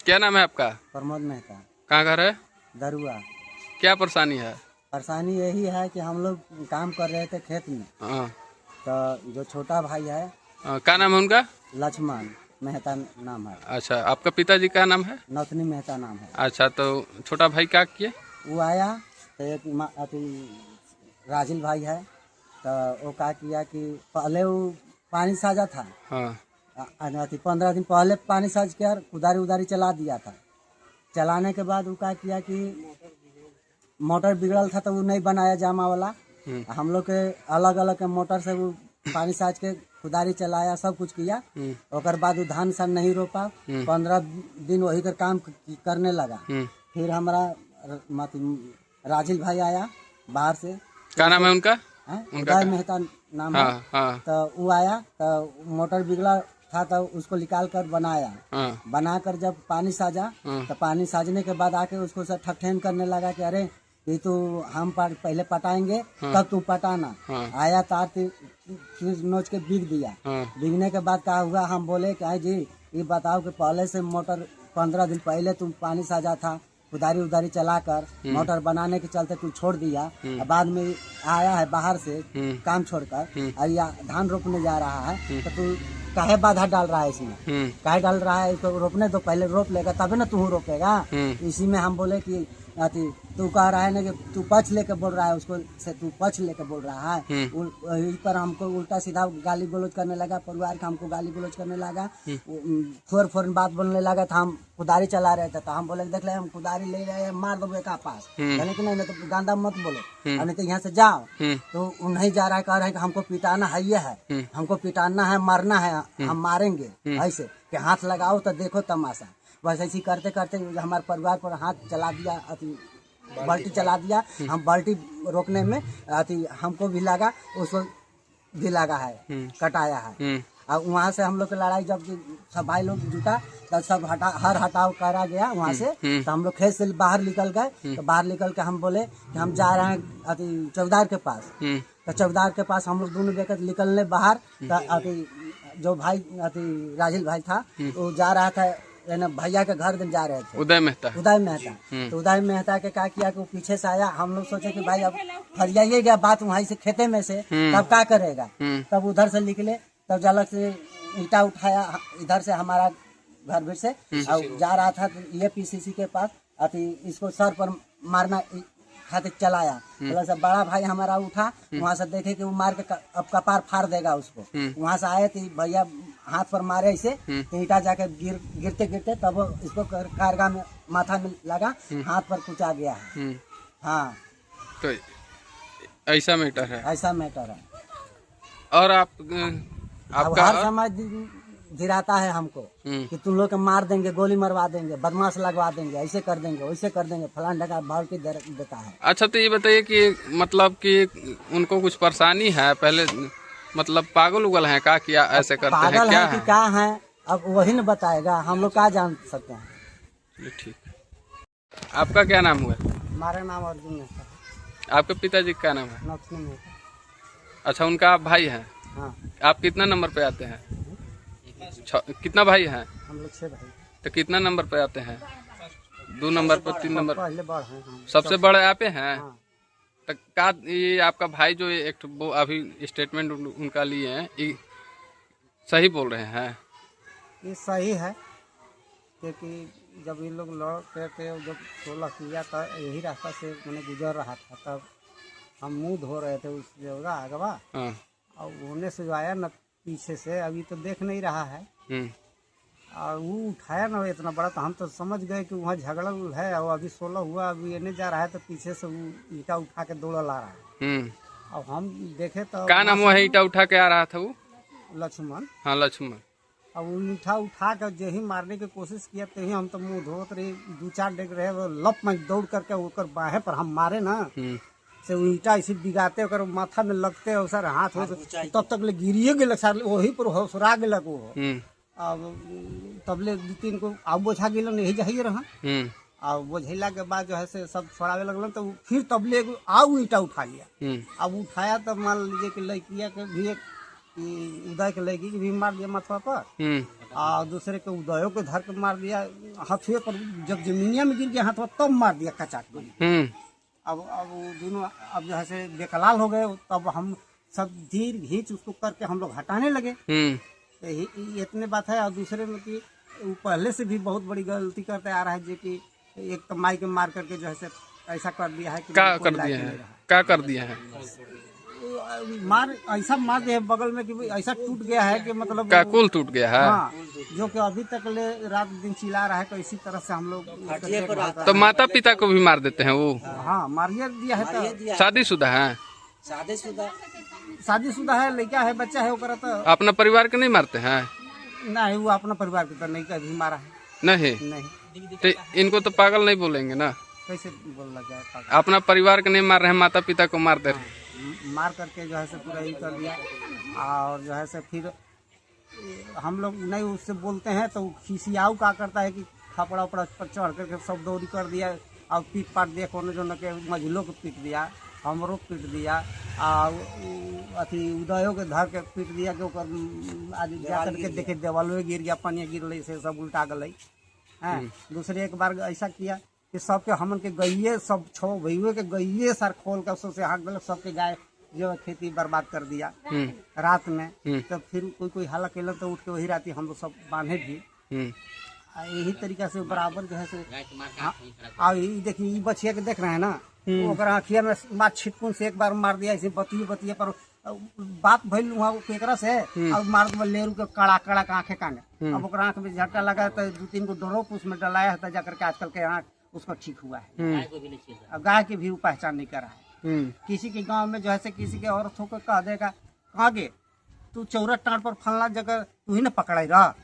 क्या नाम है आपका? प्रमोद मेहता। कहाँ घर है? दरुआ। क्या परेशानी है? परेशानी यही है कि हम लोग काम कर रहे थे खेत में, हाँ। तो जो छोटा भाई है क्या नाम है उनका? लक्ष्मण मेहता नाम है। अच्छा, आपका पिताजी का नाम है? नौतनी मेहता नाम है। अच्छा, तो छोटा भाई क्या किए? वो आया तो एक अति राजिल भाई है, तो वो क्या किया कि पहले वो पानी साजा था। हाँ। 15 दिन पहले पानी साज कर कुदारी उदारी चला दिया था। चलाने के बाद वो क्या किया कि मोटर बिगड़ल था तो वो नहीं बनाया जामा वाला। हम लोग के अलग अलग मोटर से वो पानी साज के कुदारी चलाया, सब कुछ किया। और बाद वो धान सन नहीं रोपा। 15 दिन वही कर काम करने लगा। फिर हमारा राजिल भाई आया बाहर से। क्या नाम है उनका? उदय मेहता नाम है। हाँ। तो वो आया तो मोटर बिगड़ा था तो उसको निकाल कर बनाया। बनाकर जब पानी साजा तो पानी साजने के बाद आके उसको सब ठकठेन करने लगा कि अरे ये तो हम पहले पटाएंगे तब तू पटाना। आया तार फिर नोच के बिग दिया। बिगने के बाद क्या हुआ, हम बोले कि जी ये बताओ कि पहले से मोटर 15 दिन पहले तुम पानी साजा था, उधारी उधारी चलाकर मोटर बनाने के चलते तू छोड़ दिया। बाद में आया है बाहर से काम छोड़कर और या धान रोपने जा रहा है, तो तू काहे बाधा डाल रहा है इसमें? काहे डाल रहा है? इसको रोपने दो, पहले रोप लेगा तभी ना तू रोपेगा। इसी में हम बोले कि तू कह रहा है ना कि तू पक्ष लेके बोल रहा है, उसको से तू पक्ष लेके बोल रहा है। वही पर हमको उल्टा सीधा गाली गलौज करने लगा, परिवार का हमको गाली गलौज करने लगा। फोर बात बोलने लगा था। हम कुदारी चला रहे थे तो हम बोले देख ले हम कुदारी ले रहे हैं, मार दो एक पास। कहने कि नहीं तो गांदा मत बोलो, नहीं तो यहाँ से जाओ। तो नहीं जा रहा है, कह रहा है कि हमको पिटाना है, ये है हमको पिटाना है, मारना है, हम मारेंगे। ऐसे कि हाथ लगाओ तो देखो तमाशा। बस ऐसी करते करते हमारे परिवार पर हाथ चला दिया, बाल्टी चला दिया। हम बाल्टी रोकने में हमको भी लगा, उसको भी लगा है, कटाया है। और वहाँ से हम लोग की लड़ाई जब सब भाई लोग जुटा तब सब हटाव करा गया वहाँ से। तो हम लोग खेत से बाहर निकल गए। तो बाहर निकल के हम बोले कि हम जा रहे हैं चौकीदार के पास। तो चौकीदार के पास हम लोग दोनों लेकर निकलने बाहर। तो जो भाई राजिल भाई था वो जा रहा था भैया के घर जा रहे थे, उदय मेहता। तो उदय मेहता के क्या किया कि वो पीछे से आया। हम लोग सोचे कि भाई अब फरियाइए गया बात वहीं से खेते में से, तब क्या करेगा। तब उधर से निकले, तब जलक से ईटा उठाया इधर से हमारा घर भीड़ से, और जा रहा था तो ये पीसीसी के पास इसको सर पर मारना खातिर चलाया। मतलब सब बड़ा भाई हमारा उठा, वहाँ से देखे कि वो मार के अब कपार फाड़ देगा उसको। वहाँ से आए तो भैया हाथ पर मारे ऐसे, ईटा जाके गिरते गिरते तब इसको कारगा में माथा में लगा, हाथ पर कुचा गया है। हाँ, तो ऐसा मैटर है। ऐसा मैटर है। और आपका हर समय गिराता है हमको कि तुम लोग के मार देंगे, गोली मरवा देंगे, बदमाश लगवा देंगे, ऐसे कर देंगे, वैसे कर देंगे, फलान ढका भाव के देता है। अच्छा, तो ये बताइए कि मतलब कि उनको कुछ परेशानी है पहले, मतलब पागल उगल है क्या, किया ऐसे करते हैं? पागल क्या है कि क्या है अब वही न बताएगा, हम लोग क्या जान सकते हैं। ठीक। आपका क्या नाम हुआ? हमारा नाम अर्जुन है। आपके पिताजी का नाम है? नौतनी है। अच्छा, उनका आप भाई है? हाँ। आप कितना नंबर पे आते हैं? कितना भाई हैं? हम लोग 6 भाई। तो कितना नंबर पे आते हैं? 2 नंबर पर, 3 नंबर? पहले बड़ हैं हम। सबसे बड़े आप हैं? हाँ। तो का ये आपका भाई जो एक वो अभी स्टेटमेंट उनका लिए हैं, ये सही बोल रहे हैं? ये सही है, क्योंकि जब ये लोग लड़ते थे, जब 16 किया था यही रास्ता से मैंने गुजर रहा था, तब हम मुँह धो रहे थे उस जगह आगवा। और होने से जो आया न पीछे से, अभी तो देख नहीं रहा है, और वो उठाया ना इतना बड़ा, तो हम तो समझ गए कि वहाँ झगड़ा है। और अभी 16 हुआ, अभी ये नहीं जा रहा है, तो पीछे से वो ईटा उठा के दौड़ा ला रहा है। और हम देखे तो क्या नाम हुआ है ईटा उठा के आ रहा था वो? लक्ष्मण। हाँ, लक्ष्मण। अब वो ईटा उठा कर जो ही मारने की कोशिश किया, तो ही हम तो मुँह धोत रहे, 2-4 डेग रहे, वो लप में दौड़ करके ऊपर बाहे पर हम मारे ना, से वो ईटा इसी दिगाते और माथा में लगते और सर हाथ हो, तब तक ले गिरिए गए सर, वही पर हौसरा गलक वो। अब तबले 2-3 को आब बोझा गिलन यही जाइए रहा। और बोझैला के बाद जो है से सब छोड़ावे लगल, तो फिर तबले आउ ईटा उठा लिया। अब उठाया तब मान लीजिए कि लड़किया के भी उदय के लड़की की भी मार दिया माथा पर। और दूसरे के उदयों के धर के मार दिया हाथियों पर। जब जमीनिया में गिर गया हाथ तब मार दिया कचाक गोली। अब वो दोनों अब जो है से बेकलाल हो गए। तब हम सब धीर घींच उसको करके हम लोग हटाने लगे। इतने बात है। और दूसरे में कि वो पहले से भी बहुत बड़ी गलती करते आ रहा है, जो कि एक तो माई के मार करके जो है से ऐसा कर दिया है कि क्या कर दिया है, क्या कर दिया है? मार ऐसा मार दिया बगल में कि ऐसा टूट गया है कि मतलब क्या कुल टूट गया है? हाँ, जो कि अभी तक ले रात दिन चिल्ला रहा है। तो इसी तरह से हम लोग तो माता पिता को भी मार देते हैं वो? हाँ, मारिए दिया है। तो शादीशुदा है? शादीशुदा है, लड़का है, बच्चा है। ओकरा तो अपना परिवार के नहीं मारते हैं? नहीं, वो अपना परिवार के तो नहीं कभी मारा है। नहीं तो इनको तो पागल नहीं बोलेंगे ना? कैसे बोलना जाए पागल? अपना परिवार के नहीं मार रहे हैं, माता पिता को मार दे रहे। मार करके जो है से पूरा ये कर दिया। और जो है से फिर हम लोग नहीं उससे बोलते हैं तो खिसियाऊ का करता है कि खपड़ा उपड़ा पर चढ़ करके सब दौरी कर दिया और पीट पाट दिया। कोनो जो न के मझिलों को पीट दिया, हमरो पीट दिया। और अथी उदयों के धर के पीट दिया कि आज जा करके देखे देवालों गिर गया, पानी गिर से सब उल्टा गई है। दूसरे एक बार ऐसा किया कि सबके हमन के गइये सब 6 भैया के गइये सर खोल कर उससे हाथ दिलक, सबके गाय जो खेती बर्बाद कर दिया रात में। तो फिर कोई हल्ला केल तो उठ के वही रात हम लोग सब बांधे भी। यही तरीका से बराबर जो है से। और देखिए बछिया के देख रहे हैं ना, ओकरा आँखिया में मार छिटकुन से एक बार मार दिया ऐसे बतिये पर बात भइल वहाँ केकरा से। अब मार लेरू के कड़ा कड़ा के आँखें काने। अब ओकरा आँख में झटका लगा तो 2-3 गो ड्रॉप उसमें डलाया था, जाकर के आजकल के आँख उसको ठीक हुआ है। अब गाय की भी पहचान नहीं कर रहा है। किसी के गांव में जो है से किसी के औरत होकर कह देगा कहाँ गे तू चौरा टाँट पर फलना जगह तू ही न पकड़ाई रहा।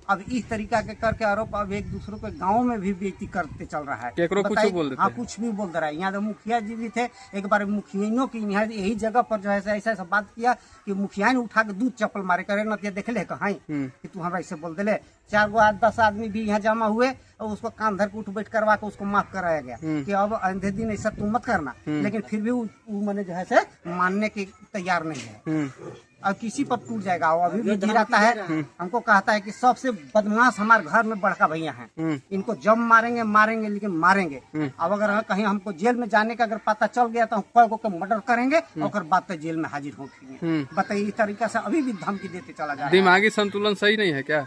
अब इस तरीका के करके आरोप अब एक दूसरे के गांव में भी बेइज्जती करते चल रहा है। कुछ बोल देते हाँ, कुछ भी बोल दे रहा है। यहाँ तो मुखिया जी भी थे, एक बार मुखिया की यहाँ यही जगह पर जो है ऐसा ऐसा बात किया कि मुखिया ने उठा के दूध चप्पल मारे करे न देख ले कहा कि तू हमारा ऐसे बोल दे। 4 गो 10 आदमी भी यहाँ जमा हुए और उसको कान धर के उठ बैठ करवा के उसको माफ कराया गया कि अब अंधे दिन ऐसा तुम मत करना। लेकिन फिर भी वो मैंने जो है से मानने की तैयार नहीं है। और किसी पर टूट जाएगा। वो अभी भी गिराता है, हमको कहता है कि सबसे बदमाश हमारे घर में बड़का भैया हैं, इनको जब मारेंगे लेकिन मारेंगे। अब अगर कहीं हमको जेल में जाने का अगर पता चल गया तो हम कई गो के मर्डर करेंगे और बाद तक जेल में हाजिर होंगे। बताइए, इस तरीका से अभी भी धमकी देते चला जा रहा है। दिमागी संतुलन सही नहीं है क्या?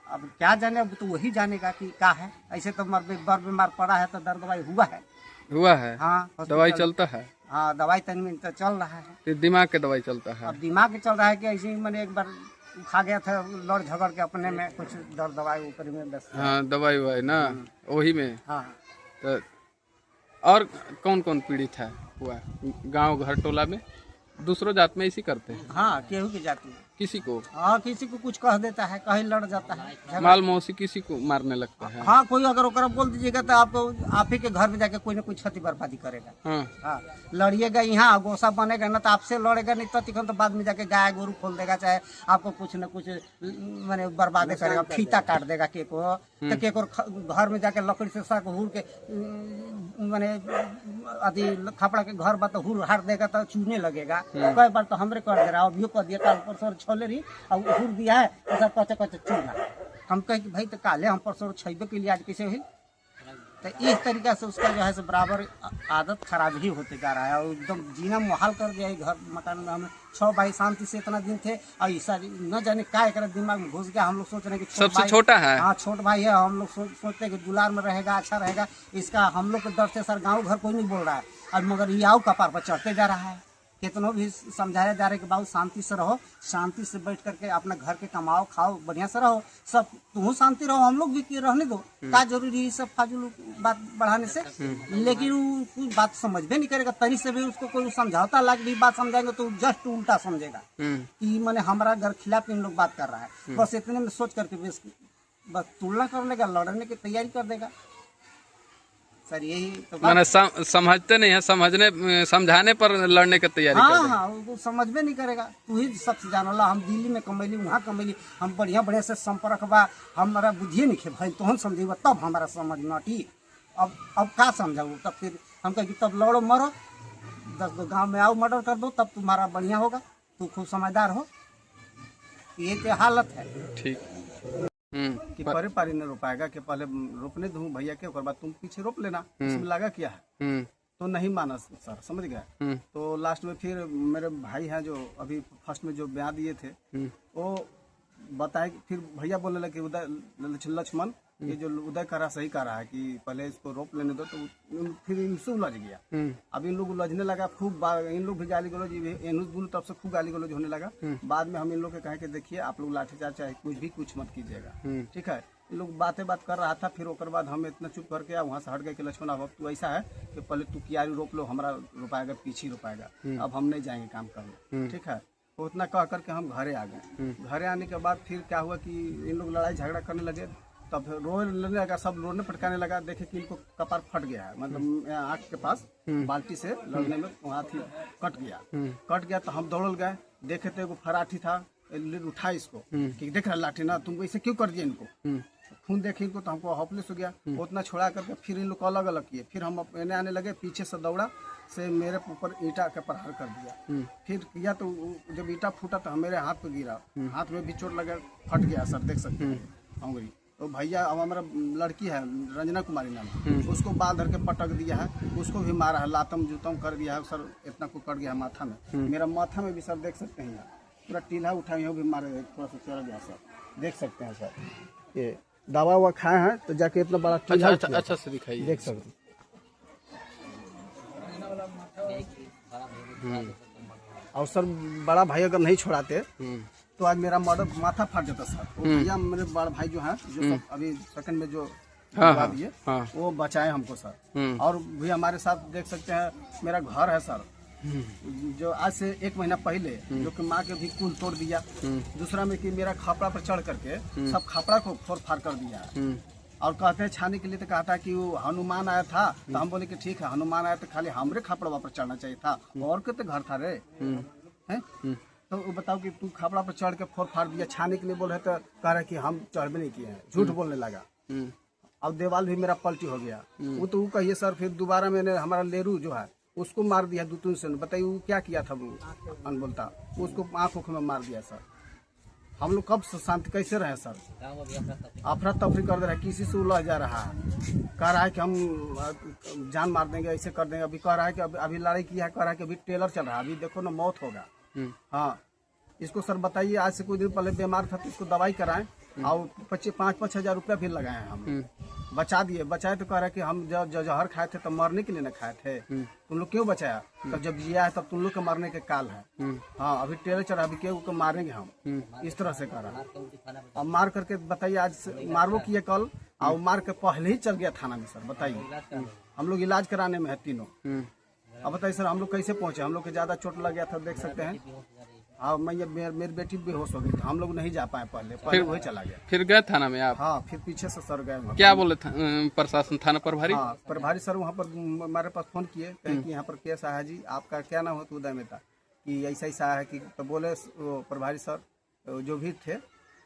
अब क्या जाने, अब तो वही जानेगा कि क्या है। ऐसे तो बीमार पड़ा है तो दर्द दवाई हुआ है। हाँ, दवाई चलता है। हाँ, दवाई तन में तो चल रहा है। दिमाग के दवाई चलता है। अब दिमाग के चल रहा है कि ऐसे ही मैंने एक बार खा गया था लड़ झगड़ के अपने में कुछ दर्द दवाई ऊपर में बस। हाँ, दवाई वाई ना वही में। हाँ। तो और कौन कौन पीड़ित है हुआ गांव घर टोला में? दूसरों जात में इसी करते हैं? हाँ, केहू की जाति में किसी को। हाँ, किसी को कुछ कह देता है, कहीं लड़ जाता है, माल मौसी किसी को मारने लगता है। हाँ, कोई अगर ओकरा बोल दीजिएगा तो आपको आप ही के घर में जाके कोई ना कोई क्षति बर्बादी करेगा। हाँ, लड़िएगा यहाँ गोसा बनेगा ना तो आपसे लड़ेगा, नहीं तो बाद में जाके गाय गोरू खोल देगा, चाहे आपको कुछ न कुछ मैंने बर्बादी करेगा, फीता काट देगा केको। तो केको घर में जाके लकड़ी से सक हुर के मैंने अति खपड़ा के घर बात हुर हार देगा तो चूने लगेगा। कई बार तो हमरे कर दे रहा, अभी कर दिया, कल परसों छोले रही और हुर दिया है तो कच्चे कच्चे चूना। हम कहे कि भाई तो काले हम परसों छेबे के लिए आज कैसे हुई। तो इस तरीका से उसका जो है से बराबर आदत खराब ही होते जा रहा है और एकदम जीना मुहाल कर दिया है। घर मकान में हम 6 भाई शांति से इतना दिन थे और ऐसा न जाने क्या एक दिमाग में घुस गया। हम लोग सोच रहे हैं कि सबसे छोटा है। हाँ, छोट भाई है। हम लोग सोचते हैं कि दुलार में रहेगा, अच्छा रहेगा। इसका हम लोग के डर से सर गाँव घर कोई नहीं बोल रहा है और मगर ये आओ कपार पर चढ़ते जा रहा है। कितनों भी समझाया जा रहा है कि बाबू शांति से रहो, शांति से बैठ करके अपना घर के कमाओ खाओ, बढ़िया से रहो, सब तुम शांति रहो, हम लोग भी रहने दो। क्या जरूरी है सब फाजुल बात बढ़ाने से। लेकिन वो कुछ बात समझ भी नहीं करेगा। तरी से भी उसको कोई समझौता लाग भी बात समझाएंगे तो जस्ट उल्टा समझेगा कि मैंने हमारा घर खिलाफ इन लोग बात कर रहा है। बस इतने में सोच करके बस तुलना कर लेगा, लड़ने की तैयारी कर देगा। सर यही तो मैंने समझते नहीं है, समझाने पर लड़ने की तैयारी कर रहे हैं। हाँ, वो समझ में नहीं करेगा। तू ही सबसे जानला, हम दिल्ली में कमैली, वहाँ कमैली, हम बढ़िया से संपर्क बा, हमारा बुद्धि नहीं खे भाई, तो हम समझेगा तब हमारा समझ नटी। अब क्या समझाऊ? तब फिर हम कहें कि तब लड़ो मरो, 10 गाँव में आओ मर्डर कर दो, तब तुम्हारा बढ़िया होगा, तू खूब समझदार हो। ये क्या हालत है ठीक। कि परे पारी न रोपाएगा कि पहले रोपने दूं भैया के और बाद तुम पीछे रोप लेना, इसमें लगा क्या है। तो नहीं माना सर, समझ गया। तो लास्ट में फिर मेरे भाई हैं जो अभी फर्स्ट में जो ब्याह दिए थे, वो बताए, फिर भैया बोलने लगे उदय लक्ष्मण ये जो उदय करा सही करा है कि पहले इसको रोप लेने दो। तो फिर इनसे उलझ गया। अब इन लोग उलझने लगा खूब, इन लोग भी गाली गलौज, दोनों तरफ से खूब गाली गलौज होने लगा। बाद में हम इन लोग के कहे कि देखिए आप लोग लाठीचार्ज चाहे कुछ मत कीजिएगा, ठीक है। इन लोग बात कर रहा था, फिर ओकर बाद हम इतना चुप करके वहाँ से हट गए कि लक्ष्मण अब तू ऐसा है कि पहले तू कियारी रोप लो, हमारा रोपाएगा पीछे रोपाएगा, अब हम नहीं जाएंगे काम करने, ठीक है। तो उतना कह करके हम घरे आ गए। घरे आने के बाद फिर क्या हुआ कि इन लोग लड़ाई झगड़ा करने लगे। तब रोने लगा, सब रोने पटकाने लगा। देखे कि इनको कपार फट गया है, मतलब आँख के पास बाल्टी से लड़ने में वहाँ थी, कट गया। तो हम दौड़ गए, देखे तो एगो फराठी था, उठा इसको कि देख रहा लाठी ना, तुमको ऐसे क्यों कर दिया इनको, खून देखे इनको। तो हमको हॉपलेस हो गया। उतना छोड़ा करके फिर इन लोग को अलग अलग किए। फिर हम अपने आने लगे, पीछे से दौड़ा से मेरे ऊपर ईंटा के प्रहार कर दिया। फिर किया तो जब ईंटा फूटा तो मेरे हाथ पे गिरा, हाथ में भी चोट लगा, फट गया सर, देख सकते हैं अंगुली। तो भैया अब हमारा लड़की है रंजना कुमारी नाम, उसको बाल धर के पटक दिया है, उसको भी मारा है, लातम जूतम कर दिया है सर, इतना को कट गया माथा में। मेरा माथा में भी सर देख सकते हैं, पूरा टीला उठा भी मारे, थोड़ा सा चढ़ गया सर, देख सकते हैं सर। ये दवा हुआ खाए हैं तो जाके इतना बड़ा टीला अच्छा से दिखाइए, देख सकते हैं। और सर बड़ा भाई अगर नहीं छोड़ाते तो आज मेरा माथा फट जाता सर। वो भैया मेरे बड़ा भाई जो है, जो सब अभी सेकंड में जो दिए, वो बचाए हमको सर। और भी हमारे साथ देख सकते हैं, मेरा घर है सर, जो आज से 1 महीना पहले जो कि माँ के भी कुल तोड़ दिया। दूसरा में कि मेरा खपड़ा पर चढ़ करके सब खपड़ा को फोड़ फाड़ कर दिया। और कहते हैं छाने के लिए, तो कहता है कि वो हनुमान आया था। तो हम बोले कि ठीक है, हनुमान आया तो खाली हमरे खपड़ा पर चढ़ना चाहिए था, और कितने घर था रे हैं। तो बताओ कि तू खपड़ा पर चढ़ के फोड़ फाड़ दिया, छाने के लिए बोल रहे तो कह रहे कि हम चढ़ भी नहीं किए हैं, झूठ बोलने लगा। अब देवाल भी मेरा पलटी हो गया। वो तो वो कहिए सर, फिर दोबारा मैंने हमारा लेरू जो है उसको मार दिया 2-3 से। बताइए वो क्या किया था, वो अनबोलता उसको आँख में मार दिया सर। हम लोग कब शांति कैसे रहे सर, अफरा तफरी कर दे रहा है, किसी से उलझ जा रहा है, कह रहा है कि हम जान मार देंगे, ऐसे कर देंगे। अभी कह रहा है कि अभी लड़ाई किया है, कह रहा है कि अभी ट्रेलर चल रहा है, अभी देखो ना मौत होगा। हाँ, इसको सर बताइए, आज से कुछ दिन पहले बीमार था तो इसको दवाई कराएं और 5-5 हजार रुपया भी लगाए हम, बचाए तो कह रहा है कि हम जब जहर खाए थे तो मरने के लिए न खाए थे, तुम लोग क्यों बचाया, तब जब जिया है तब तुम लोग के मरने के काल है। हाँ, अभी ट्रेलर चढ़ा, अभी क्यों को मारेंगे हम, इस तरह से कह रहा है। अब मार करके बताइए, आज मारवो किए कल, और मार के पहले ही चल गया थाना में सर। बताइए, हम लोग इलाज कराने में है तीनों। अब बताइए सर, हम लोग कैसे पहुंचे, हम लोग के ज्यादा चोट लग गया था, देख सकते हैं। हाँ, मेरी बेटी बेहोश हो गई थी, हम लोग नहीं जा पाए, पहले वही चला गया। फिर गए थाना में आप? हाँ, फिर पीछे से सर गए। क्या बोले प्रशासन, थाना प्रभारी? हाँ, प्रभारी सर वहाँ पर हमारे पास फोन किए, कहे कि यहाँ पर केस आया है जी, आपका क्या नाम हो, तो उदय मेहता, कि ऐसा ऐसा है कि, तो बोले प्रभारी सर जो भी थे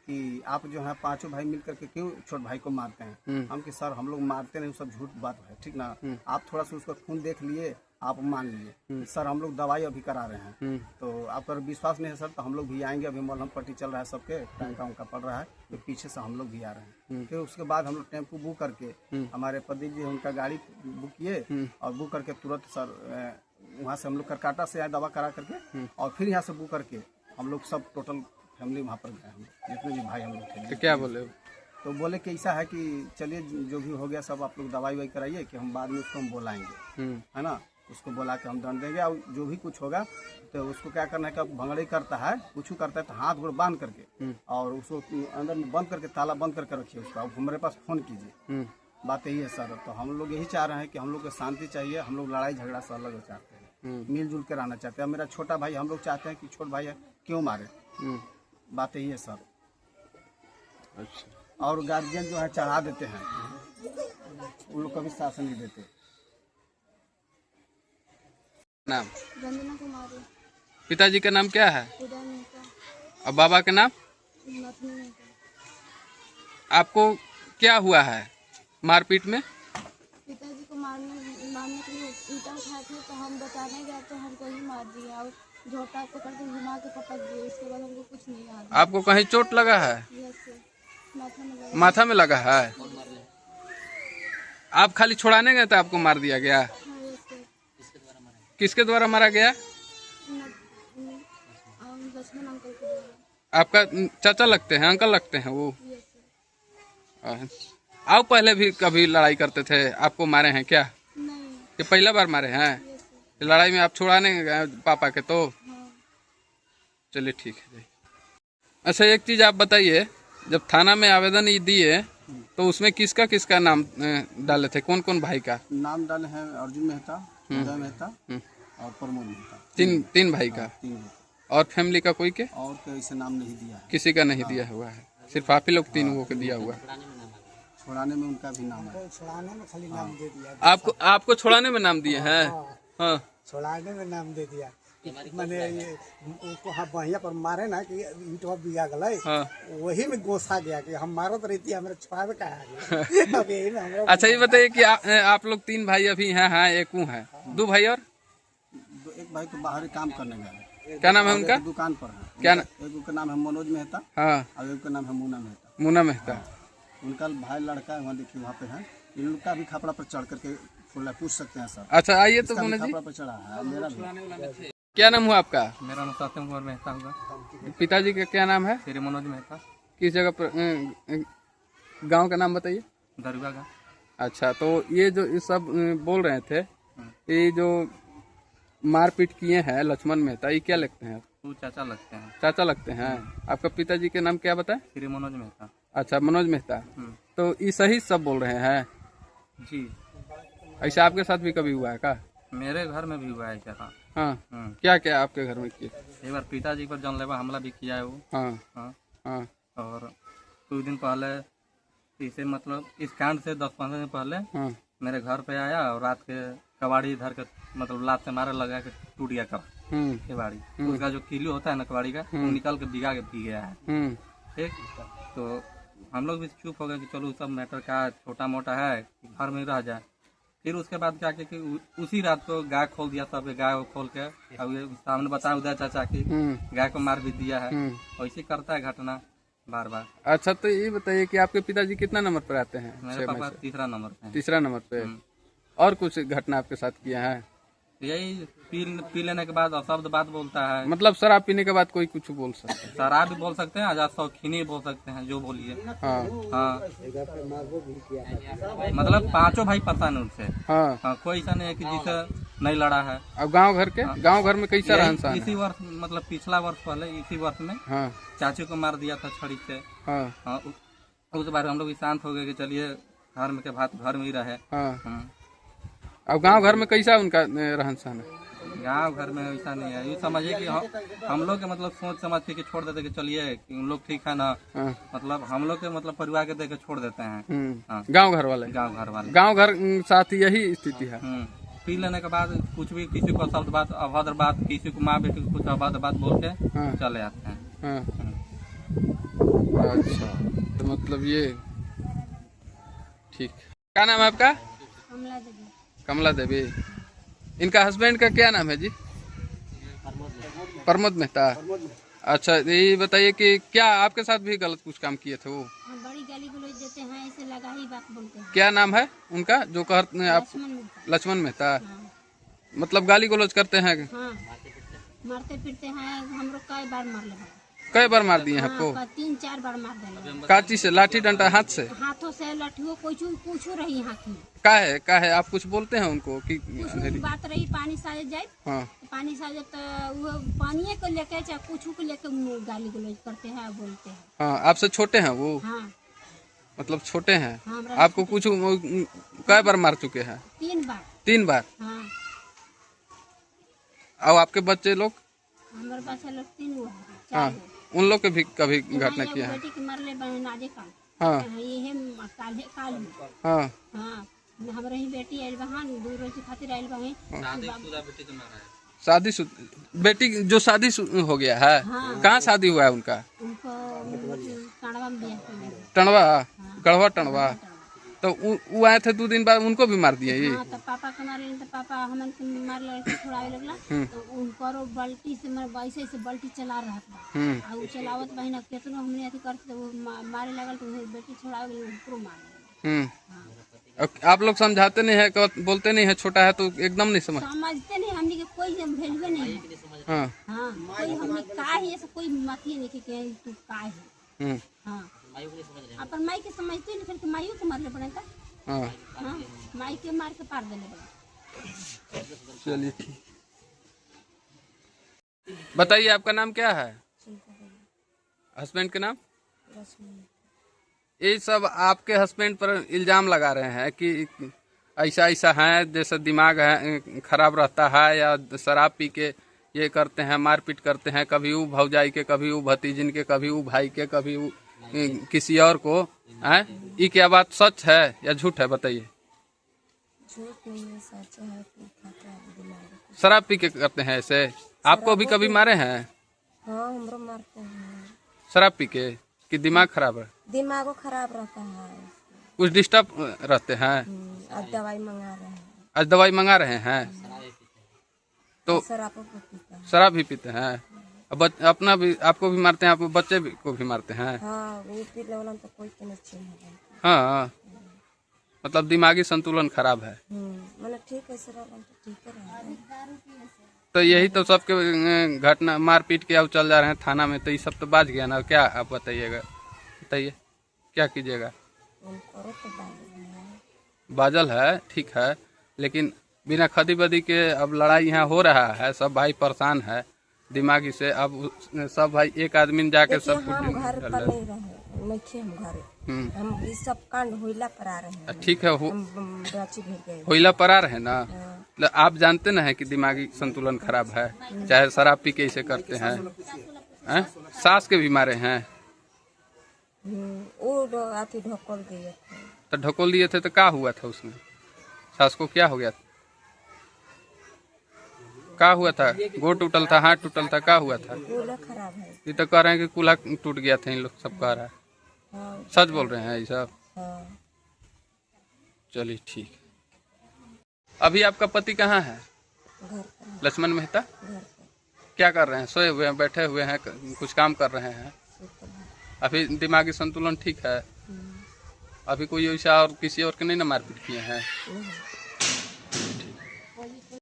कि आप जो है 5 भाई मिल करके क्यों छोट भाई को मारते हैं। हम कि सर हम लोग मारते नहीं, सब झूठ बात है, ठीक ना। आप थोड़ा सा उसका खून देख लिए, आप मान लीजिए सर, हम लोग दवाई अभी करा रहे हैं, तो आपका विश्वास नहीं है सर, तो हम लोग भी आएंगे। अभी मलहम पट्टी चल रहा है, सबके टंका उनका पड़ रहा है, तो पीछे से हम लोग भी आ रहे हैं। फिर उसके बाद हम लोग टेम्पो बुक करके, हमारे प्रदीप जी उनका गाड़ी बुक किए, और बुक करके तुरंत सर वहाँ से हम लोग करकाटा से आए दवा करा करके, और फिर यहाँ से बुक करके हम लोग सब टोटल फैमिली वहाँ पर गए, हम जितने भी भाई हम लोग थे। तो क्या बोले? तो बोले कि ऐसा है कि चलिए जो भी हो गया सब आप लोग दवाई वाई कराइए, कि हम बाद में उसको हम बुलाएंगे, है ना। उसको बुला के हम दंड देंगे, और जो भी कुछ होगा तो उसको क्या करना है कि भंगड़ी करता है, कुछ करता है तो हाथ गोड़ बांध करके, और उसको अंदर में बंद करके, ताला बंद करके रखिए उसका, अब हमारे पास फोन कीजिए। बात यही है सर। तो हम लोग यही चाह रहे हैं कि हम लोग को शांति चाहिए, हम लोग लड़ाई झगड़ा से अलग चाहते हैं, मिलजुल के रहना चाहते हैं। मेरा छोटा भाई, हम लोग चाहते हैं कि छोट भाई है क्यों मारे, बात यही है सर। अच्छा। और गार्जियन जो है चढ़ा देते हैं, उन लोग कभी शासन नहीं देते। नाम? रंजना कुमारी। पिताजी का नाम क्या है? उदय मेहता। और बाबा का नाम? नथनी मेहता। आपको क्या हुआ है मारपीट में? पिताजी को मारने के लिए ईंटा उठाए थे, तो हम बचाने गए तो हमको ही मार दिया, और झोटा पकड़ के घुमा के पटक दिए, उसके बाद हमको कुछ नहीं याद। आपको कहीं चोट लगा है? यस सर, माथा में लगा। माथा में लगा है? आप खाली छुड़ाने गए थे, आपको मार दिया गया? हाँ यस सर। किसके द्वारा मारा गया? लक्ष्मण अंकल के द्वारा। आपका चाचा लगते हैं, अंकल लगते हैं वो? Yes sir. आप पहले भी कभी लड़ाई करते थे, आपको मारे हैं क्या? नहीं। ये पहला बार मारे हैं? Yes sir. लड़ाई में आप छुड़ाने गए पापा के तो? हाँ। चलिए ठीक है जी। अच्छा एक चीज आप बताइए, जब थाना में आवेदन ये दिए तो उसमें किसका किसका नाम डाले थे, कौन कौन भाई का नाम डाले हैं? अर्जुन मेहता, उदय मेहता और प्रमोद मेहता। तीन भाई का? तीन। और फैमिली का कोई के? और कोई से नाम नहीं दिया है, किसी का नहीं दिया हुआ है, सिर्फ आप ही लोग तीन को दिया हुआ है। छुड़ाने में उनका भी नाम है। छुड़ाने में खाली नाम दे दिया। आपको छुड़ाने में नाम दिए हैं? हाँ। छुड़ाने में नाम दे दिया। मैंने ये उसको हाँ बढ़िया पर मारे ना कि ईटवा बिगा गए। हाँ। वही में गोसा गया कि हम मारत रहती है, हमारे छुड़ावे का आ गया। अब यही में हमरा अच्छा ये बताइए कि आप लोग तीन भाई अभी हैं? हाँ एक हूँ है, दो भाई और? एक भाई तो बाहर काम करने गए। क्या नाम है उनका? दुकान पर है। क्या एक का नाम है मनोज मेहता। हाँ। और एक का नाम है मुन्ना मेहता। मुन्ना मेहता। उनका भाई लड़का है, वहाँ देखिए वहाँ पे है। इन लोग का भी खपड़ा पर चढ़ करके पूछ सकते हैं सर। अच्छा आइए तो इसका भी मुन्ना जी, खपड़ा पर चढ़ा है, मेरा भी। क्या नाम हुआ आपका? मेरा नाम सत्यम कुमार मेहता होगा। पिताजी का क्या नाम है? श्री मनोज मेहता। किस जगह पर? गांव का नाम बताइए। दरुआ का। अच्छा तो ये जो ये सब बोल रहे थे, ये जो मारपीट किए हैं लक्ष्मण मेहता, ये क्या लगते हैं? वो चाचा लगते हैं। चाचा लगते हैं। आपका पिताजी के नाम क्या बताए? श्री मनोज मेहता। अच्छा मनोज मेहता। तो ये सही सब बोल रहे हैं? जी। ऐसा आपके साथ भी कभी हुआ है का? मेरे घर में भी हुआ है क्या? हाँ। क्या क्या आपके घर में किए? एक बार पिताजी पर जानलेवा हमला भी किया है वो। हाँ। हाँ। हाँ। और कुछ दिन पहले इसे मतलब इस कांड से 10-15 दिन पहले हाँ। मेरे घर पे आया और रात के कबाड़ी इधर के मतलब लात से मारे लगा के टूट गया कबाड़ी। उसका जो किलो होता है ना कबाड़ी का, वो निकाल के भिगा के पी गया है। ठीक। तो हम लोग भी चुप हो गए कि चलो सब मैटर का छोटा मोटा है, घर में रह जाए। फिर उसके बाद क्या कि उसी रात को गाय खोल दिया, सबके गाय खोल के अब ये सामने बताया उदय चाचा की गाय को मार भी दिया है। वैसे करता है घटना बार बार। अच्छा तो ये बताइए कि आपके पिताजी कितना नंबर पर आते हैं? मेरे पापा तीसरा नंबर पे। तीसरा नंबर पे। और कुछ घटना आपके साथ किया है? यही पी लेने के बाद अशब्द बात बोलता है। मतलब शराब पीने के बाद कोई कुछ बोल सकता है? शराब भी बोल सकते हैं, आजाद शौकीनी बोल सकते हैं, जो बोलिए। हाँ। हाँ। मतलब पांचों भाई परेशान है उनसे। हाँ। हाँ। कोई ऐसा नहीं है कि जिसे नहीं लड़ा है। अब गांव घर के गांव घर में कैसा रहन सहन इसी है? वर्ष मतलब पिछला वर्ष पहले इसी वर्ष में हाँ। चाची को मार दिया था छड़ी से। हाँ। हाँ। उस बार हम लोग भी शांत हो गए कि चलिए घर में के बात घर में ही रहे। हाँ। अब गांव घर में कैसा उनका रहन सहन है? गाँव घर में ऐसा नहीं है, ये समझिए कि हम लोग के मतलब सोच समझ के छोड़ देते कि चलिए कि उन लोग ठीक है ना। हाँ। मतलब हम लोग के मतलब परिवार के देख के छोड़ देते हैं। हाँ। गांव घर वाले? गाँव घर वाले। गांव घर साथ यही स्थिति है। पी लेने के बाद कुछ भी किसी को शब्द बात अभद्र बात, किसी को माँ बेटी को कुछ अभद्र बात बोल के चले आते हैं। हाँ। अच्छा तो मतलब ये ठीक। क्या नाम है आपका? कमला देवी। कमला देवी। इनका हस्बैंड का क्या नाम है जी? प्रमोद मेहता। अच्छा ये बताइए कि क्या आपके साथ भी गलत कुछ काम किए थे वो? हाँ, बड़ी गाली गलौज देते हैं, ऐसे लगा ही बात बोलते हैं। क्या नाम है उनका जो कहते आप? लक्ष्मण मेहता। लक्ष्मण मेहता। हाँ। मतलब गाली गलौज करते हैं? हाँ, मारते पीटते हैं, हम लोग कई बार मार ले। कई बार मार दिए हैं आपको? 3-4 बार मार दिए। काची से? लाठी डंडा हाथ से? हाथों से, लाठियों, कुछ रही हाथ में। का है आप कुछ बोलते हैं उनको कि कुछ बात रही, पानी साजे जाए। हाँ। तो पानी साजे तो वो पानी को लेके चाहे कुछ को लेके गाली गलौज करते हैं, बोलते हैं। हाँ। आपसे छोटे हैं वो? हाँ। मतलब छोटे हैं। हाँ, आपको कुछ कई बार मार चुके हैं? 3 बार। 3 बार? हाँ। और आपके बच्चे लोग? हमारे पास लोग 3 हुआ है। हाँ। 4 उन लोग के भी कभी घटना किया है? बेटी की मरले नाजे काल। हाँ। ये है काल में। हाँ। हाँ। हमारे ही बेटी आयल बहन 2 रोज खातिर आयल बहन। शादी बेटी जो शादी हो गया है? हाँ। कहाँ शादी हुआ है उनका? उनको टणवा में दिया। टणवा? गढ़वा टणवा? तो तो वो आए थे 2 दिन बाद, उनको भी मार दिए ये? हाँ, तो पापा के मारे तो पापा हमन के मार लड़के छुड़ावे लगला, तो उनको बाल्टी से वैसे ऐसे बाल्टी चला रहा था, और चलावत बहिन केतनो हमने अथी करते वो मारे लगल, तो बेटी छुड़ावे गई ऊपर मारे। आप लोग समझाते नहीं है, बोलते नहीं है छोटा है तो एकदम नहीं समझते नहीं, हमने के कोई वैल्यू नहीं है। हाँ हाँ, कोई हमने का है ऐसा कोई मत ही नहीं कि तू का है। हाँ, अपन माई के समझते नहीं, फिर माइयों के मारने पड़ेगा। हाँ, माई के मार के पार देने पड़ेगा। चलिए ठीक। बताइए आपका नाम क्या है? हस्बैंड के नाम? ये सब आपके हस्बैंड पर इल्जाम लगा रहे हैं कि ऐसा ऐसा है, जैसे दिमाग है खराब रहता है, या शराब पी के ये करते हैं, मारपीट करते हैं, कभी वो भौजाई के, कभी वो भतीजिन के, कभी वो भाई के, कभी वो किसी और को है। ये क्या बात सच है या झूठ है? बताइए। झूठ नहीं है, सच है कि खाता है दिमाग। शराब पी के करते हैं ऐसे? आपको भी कभी मारे हैं? हाँ, हमरो मारते हैं। शराब पी के कि दिमाग खराब है? दिमागो खराब रहता है, कुछ डिस्टर्ब रहते हैं। आज दवाई मंगा रहे हैं। आज दवाई मंगा रहे हैं तो शराब भी पीते हैं। अब अपना भी, आपको भी मारते हैं, आपको बच्चे भी को भी मारते हैं। हाँ, वो पी लेवलन तो कोई नहीं। हाँ, मतलब दिमागी संतुलन खराब है। मतलब ठीक है, तो ठीक है। तो यही तो सबके घटना, मारपीट के अब चल जा रहे हैं थाना में, तो ये सब तो बाज गया ना। क्या आप बताइएगा, बताइए क्या कीजिएगा? बाजल है, ठीक है, लेकिन बिना खदी बदी के अब लड़ाई यहाँ हो रहा है, सब भाई परेशान है दिमागी से। अब सब भाई एक आदमी जाके सब कुछ हम घर पर नहीं रहे, हम घर, हम इस सब कांड होइला पर आ रहे हैं। ठीक है, होइला पर आ रहे हैं ना। आप जानते ना है कि दिमागी संतुलन खराब है, चाहे शराब पी के इसे करते हैं। सास के भी मारे हैं, ढकोल दिए थे। तो ढकोल दिए थे तो क्या हुआ था उसमें? सास को क्या हो गया था? क्या हुआ था? गोड़ टूटल था, हाथ टूटल था, क्या हुआ था? खराब है। ये तो कह रहे हैं कि कूल्हा टूट गया था, इन लोग सब कह रहा है। सच बोल रहे हैं ये सब? चलिए ठीक। अभी आपका पति कहाँ है? लक्ष्मण मेहता क्या कर रहे हैं? सोए हुए हैं, बैठे हुए हैं, कुछ काम कर रहे हैं? अभी दिमागी संतुलन ठीक है? अभी कोई ऐसा और किसी और के नहीं ना मारपीट किए हैं?